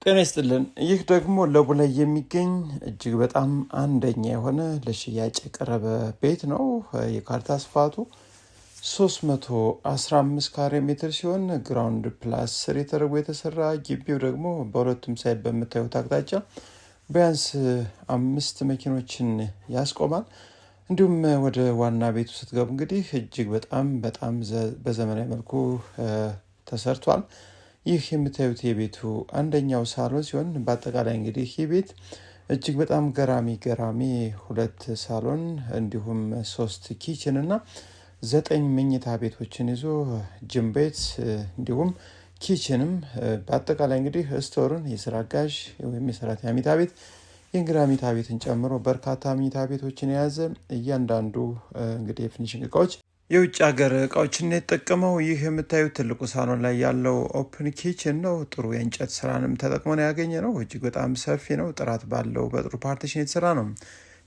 ጤና ይስጥልን። ይህ ደግሞ ለቡ ላይ የሚገኝ እጅግ በጣም አንደኛ የሆነ ለሽያጭ የቀረበ ቤት ነው። የካርታ ስፋቱ 315 ካሬ ሜትር ሲሆን ግራውንድ ፕላስ ስር ተደርጎ የተሰራ፣ ግቢው ደግሞ በሁለቱም ሳይድ በምታዩት አቅጣጫ ቢያንስ 5 መኪኖችን ያስቆማል። እንዲሁም ወደ ዋና ቤቱ ስትገቡ እንግዲህ እጅግ በጣም በዘመናዊ መልኩ ተሰርቷል። ይህ የምታዩት የቤቱ አንደኛው ሳሎን ሲሆን በአጠቃላይ እንግዲህ ይህ ቤት እጅግ በጣም ገራሚ 2 ሳሎን እንዲሁም 3 ኪችን እና 9 መኝታ ቤቶችን ይዞ ጅም ቤት እንዲሁም ኪችንም በአጠቃላይ እንግዲህ ስቶርን፣ የስራ አጋዥ ወይም የሰራተኛ መኝታ ቤት፣ የእንግዳ መኝታ ቤትን ጨምሮ በርካታ መኝታ ቤቶችን የያዘ እያንዳንዱ እንግዲህ የፊኒሽንግ እቃዎች የውጭ ሀገር እቃዎችን የተጠቀመው። ይህ የምታዩት ትልቁ ሳሎን ላይ ያለው ኦፕን ኪችን ነው። ጥሩ የእንጨት ስራንም ተጠቅሞ ነው ያገኘ ነው። እጅግ በጣም ሰፊ ነው። ጥራት ባለው በጥሩ ፓርቲሽን የተሰራ ነው።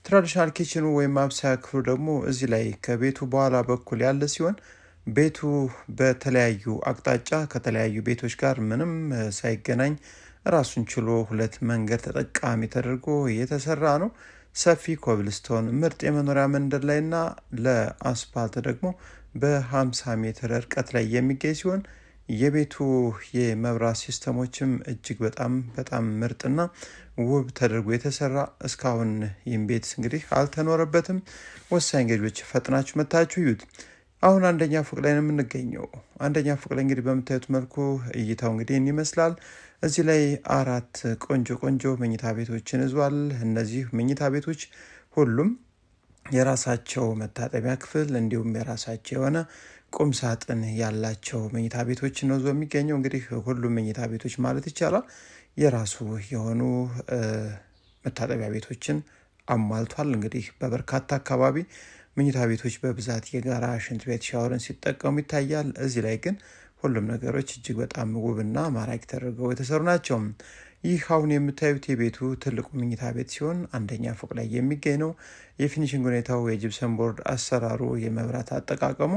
ትራዲሽናል ኪችኑ ወይም ማብሰያ ክፍሉ ደግሞ እዚህ ላይ ከቤቱ በኋላ በኩል ያለ ሲሆን ቤቱ በተለያዩ አቅጣጫ ከተለያዩ ቤቶች ጋር ምንም ሳይገናኝ ራሱን ችሎ 2 መንገድ ተጠቃሚ ተደርጎ የተሰራ ነው። ሰፊ ኮብልስቶን ምርጥ የመኖሪያ መንደር ላይና ለአስፓልት ደግሞ በ50 ሜትር ርቀት ላይ የሚገኝ ሲሆን የቤቱ የመብራት ሲስተሞችም እጅግ በጣም ምርጥና ውብ ተደርጎ የተሰራ። እስካሁን ይህም ቤት እንግዲህ አልተኖረበትም። ወሳኝ ገቢዎች ፈጥናችሁ መታችሁ ይዩት። አሁን አንደኛ ፎቅ ላይ ነው የምንገኘው። አንደኛ ፎቅ ላይ እንግዲህ በምታዩት መልኩ እይታው እንግዲህ ይመስላል። እዚህ ላይ 4 ቆንጆ መኝታ ቤቶችን ይዟል። እነዚህ መኝታ ቤቶች ሁሉም የራሳቸው መታጠቢያ ክፍል እንዲሁም የራሳቸው የሆነ ቁም ሳጥን ያላቸው መኝታ ቤቶችን ነው የሚገኘው። እንግዲህ ሁሉም መኝታ ቤቶች ማለት ይቻላል የራሱ የሆኑ መታጠቢያ ቤቶችን አሟልቷል። እንግዲህ በበርካታ አካባቢ መኝታ ቤቶች በብዛት የጋራ ሽንት ቤት ሻወርን ሲጠቀሙ ይታያል። እዚህ ላይ ግን ሁሉም ነገሮች እጅግ በጣም ውብና ማራኪ ተደርገው የተሰሩ ናቸው። ይህ አሁን የምታዩት የቤቱ ትልቁ መኝታ ቤት ሲሆን አንደኛ ፎቅ ላይ የሚገኝ ነው። የፊኒሽንግ ሁኔታው፣ የጂፕሰም ቦርድ አሰራሩ፣ የመብራት አጠቃቀሙ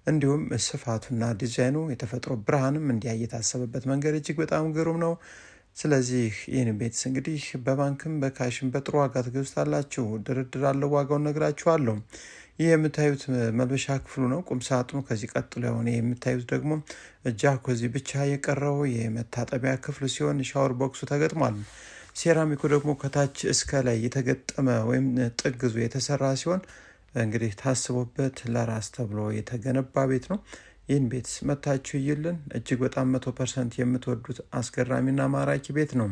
እንዲሁም ስፋቱና ዲዛይኑ፣ የተፈጥሮ ብርሃንም እንዲያ የታሰበበት መንገድ እጅግ በጣም ግሩም ነው። ስለዚህ ይህን ቤት እንግዲህ በባንክም በካሽም በጥሩ ዋጋ ትገዙታላችሁ። ድርድር አለው፣ ዋጋውን ነግራችኋለሁ። ይህ የምታዩት መልበሻ ክፍሉ ነው። ቁም ሳጥኑ ከዚህ ቀጥሎ የሆነ የምታዩት ደግሞ ጃኮዚ ብቻ የቀረው የመታጠቢያ ክፍሉ ሲሆን ሻወር ቦክሱ ተገጥሟል። ሴራሚኩ ደግሞ ከታች እስከ ላይ የተገጠመ ወይም ጥግዙ የተሰራ ሲሆን እንግዲህ ታስቦበት ለራስ ተብሎ የተገነባ ቤት ነው። ይህን ቤት መታችሁ ይልን። እጅግ በጣም 100% የምትወዱት አስገራሚና ማራኪ ቤት ነው።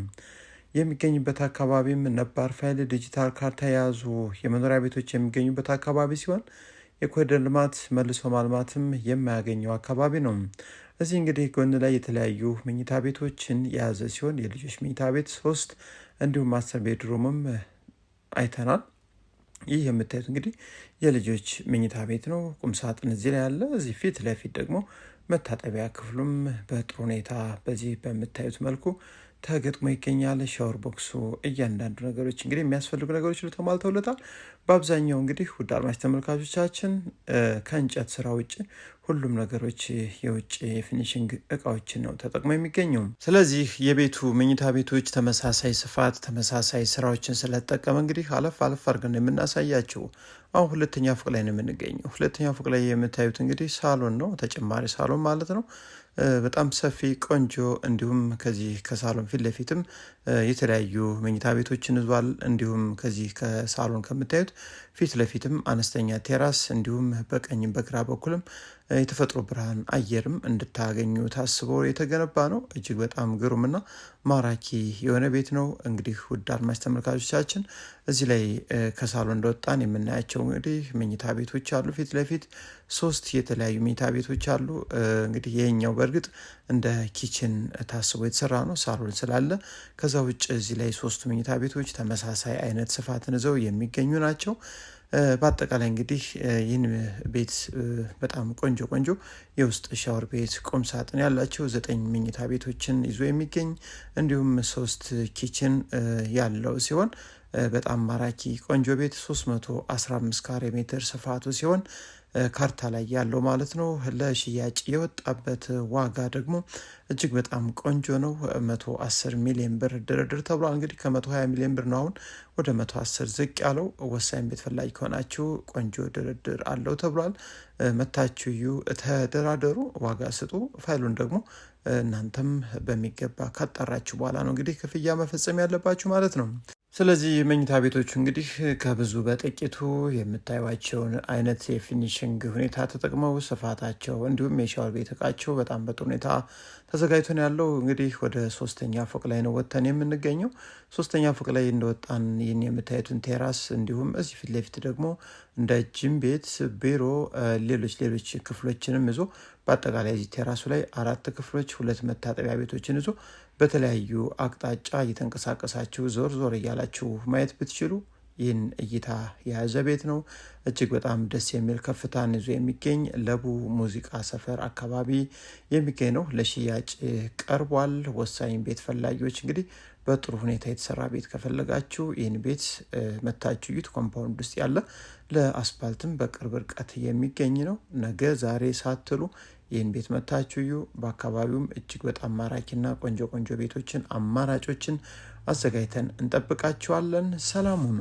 የሚገኝበት አካባቢም ነባር ፋይል፣ ዲጂታል ካርታ የያዙ የመኖሪያ ቤቶች የሚገኙበት አካባቢ ሲሆን የኮሪደር ልማት መልሶ ማልማትም የማያገኘው አካባቢ ነው። እዚህ እንግዲህ ጎን ላይ የተለያዩ መኝታ ቤቶችን የያዘ ሲሆን የልጆች መኝታ ቤት 3 እንዲሁም ማስተር ቤድሩምም አይተናል። ይህ የምታዩት እንግዲህ የልጆች መኝታ ቤት ነው። ቁም ሳጥን እዚህ ላይ ያለ፣ እዚህ ፊት ለፊት ደግሞ መታጠቢያ ክፍሉም በጥሩ ሁኔታ በዚህ በምታዩት መልኩ ተገጥሞ ይገኛል። ሻወር ቦክሱ እያንዳንዱ ነገሮች እንግዲህ የሚያስፈልጉ ነገሮች ተሟልተውለታል። በአብዛኛው እንግዲህ ውድ አድማጭ ተመልካቾቻችን ከእንጨት ስራ ውጭ ሁሉም ነገሮች የውጭ የፊኒሽንግ እቃዎችን ነው ተጠቅሞ የሚገኘው። ስለዚህ የቤቱ መኝታ ቤቶች ተመሳሳይ ስፋት ተመሳሳይ ስራዎችን ስለተጠቀመ እንግዲህ አለፍ አድርገን የምናሳያቸው። አሁን 2ኛ ፎቅ ላይ ነው የምንገኘው። 2ኛ ፎቅ ላይ የምታዩት እንግዲህ ሳሎን ነው፣ ተጨማሪ ሳሎን ማለት ነው። በጣም ሰፊ ቆንጆ እንዲሁም ከዚህ ከሳሎን ፊት ለፊትም የተለያዩ መኝታ ቤቶችን ይዟል። እንዲሁም ከዚህ ከሳሎን ከምታዩት ፊት ለፊትም አነስተኛ ቴራስ እንዲሁም በቀኝም በግራ በኩልም የተፈጥሮ ብርሃን አየርም እንድታገኙ ታስቦ የተገነባ ነው። እጅግ በጣም ግሩምና ማራኪ የሆነ ቤት ነው። እንግዲህ ውድ አድማጭ ተመልካቾቻችን እዚህ ላይ ከሳሎን እንደወጣን የምናያቸው እንግዲህ መኝታ ቤቶች አሉ። ፊት ለፊት 3 የተለያዩ መኝታ ቤቶች አሉ። እንግዲህ ይሄኛው በእርግጥ እንደ ኪችን ታስቦ የተሰራ ነው ሳሎን ስላለ። ከዛ ውጭ እዚህ ላይ 3 መኝታ ቤቶች ተመሳሳይ አይነት ስፋትን ይዘው የሚገኙ ናቸው። በአጠቃላይ እንግዲህ ይህን ቤት በጣም ቆንጆ የውስጥ ሻወር ቤት፣ ቁም ሳጥን ያላቸው 9 መኝታ ቤቶችን ይዞ የሚገኝ እንዲሁም 3 ኪችን ያለው ሲሆን በጣም ማራኪ ቆንጆ ቤት 315 ካሬ ሜትር ስፋቱ ሲሆን ካርታ ላይ ያለው ማለት ነው። ለሽያጭ የወጣበት ዋጋ ደግሞ እጅግ በጣም ቆንጆ ነው። 110 ሚሊዮን ብር ድርድር ተብሏል። እንግዲህ ከ120 ሚሊዮን ብር ነው አሁን ወደ 110 ዝቅ ያለው። ወሳኝ ቤት ፈላጊ ከሆናችሁ ቆንጆ ድርድር አለው ተብሏል። መታችሁ እዩ፣ ተደራደሩ፣ ዋጋ ስጡ። ፋይሉን ደግሞ እናንተም በሚገባ ካጣራችሁ በኋላ ነው እንግዲህ ክፍያ መፈጸም ያለባችሁ ማለት ነው። ስለዚህ መኝታ ቤቶቹ እንግዲህ ከብዙ በጥቂቱ የምታዩቸውን አይነት የፊኒሽንግ ሁኔታ ተጠቅመው ስፋታቸው እንዲሁም የሻወር ቤት እቃቸው በጣም በጥሩ ሁኔታ ተዘጋጅቶ ነው ያለው። እንግዲህ ወደ 3ኛ ፎቅ ላይ ነው ወጥተን የምንገኘው። 3ኛ ፎቅ ላይ እንደወጣን ይህን የምታዩትን ቴራስ እንዲሁም እዚህ ፊት ለፊት ደግሞ እንደ ጂም ቤት፣ ቢሮ፣ ሌሎች ክፍሎችንም ይዞ በአጠቃላይ እዚህ ቴራሱ ላይ 4 ክፍሎች 2 መታጠቢያ ቤቶችን ይዞ በተለያዩ አቅጣጫ እየተንቀሳቀሳችሁ ዞር እያላችሁ ማየት ብትችሉ ይህን እይታ የያዘ ቤት ነው። እጅግ በጣም ደስ የሚል ከፍታን ይዞ የሚገኝ ለቡ ሙዚቃ ሰፈር አካባቢ የሚገኝ ነው። ለሽያጭ ቀርቧል። ወሳኝ ቤት ፈላጊዎች እንግዲህ በጥሩ ሁኔታ የተሰራ ቤት ከፈለጋችሁ ይህን ቤት መታችሁ ዩት ኮምፓውንድ ውስጥ ያለ ለአስፓልትም በቅርብ ርቀት የሚገኝ ነው። ነገ ዛሬ ሳትሉ ይህን ቤት መታችሁ ዩ። በአካባቢውም እጅግ በጣም ማራኪና ቆንጆ ቤቶችን አማራጮችን አዘጋጅተን እንጠብቃችኋለን። ሰላም ሁኑ።